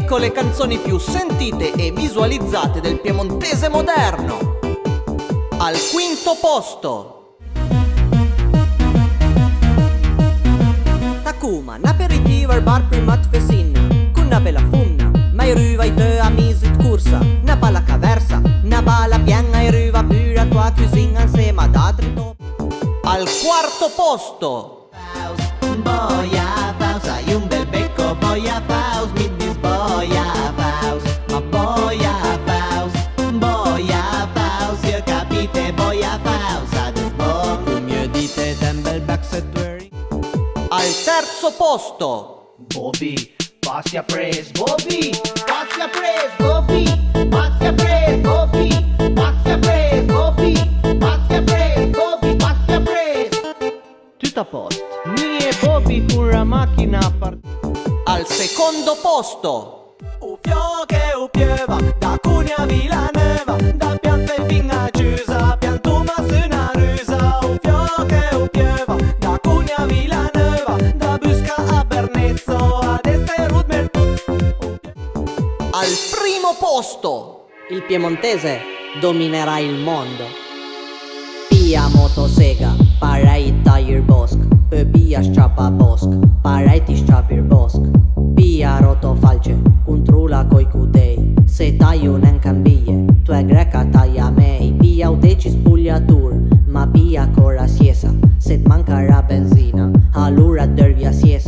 classifico le canzoni più sentite e visualizzate del piemontese moderno. Al quinto posto, Takuma, n'aperitivo al bar prima di fessinna, con una bella fumna, mai ruva i due amici di corsa, una balla caversa, una balla bianca e ruva pure a tua cucina insieme ad altri top. Al quarto posto, Boia Faust, hai un bel becco, Boia Faust, mi dis Boia Faust, ma Boia Faust, io capite Boia Faust, ades bo, come dite ten bel backset wearing. al terzo posto, Bobby, passi a pres, Bobby, passi a pres, Bobby, passi a pres, Bobby, passi a pres, Bobby, passi a pres, Bobby, passi a pres. Tutto a posto. Mie Bobby furra macchina part. al secondo posto, O fiocche o pieva, da Cunea a Vilanova, da Pianta e fin a Giusa, piantuma su una rusa. O fiocche o pieva, da Cunea a Vilanova, da Busca a Bernezzo, ad Este Rudmer. al primo posto, Il piemontese dominerà il mondo. Pia motosega, parai tire bosk. Pia strappa bosk, parai ti strappi bosk. Pia rotofalce, controlla coi cudei. Se taglio non cambie, tu è greca taglia mei. Pia udeci spugliatur, ma pia cora siesa. Se manca la benzina, allora dervi a siesa.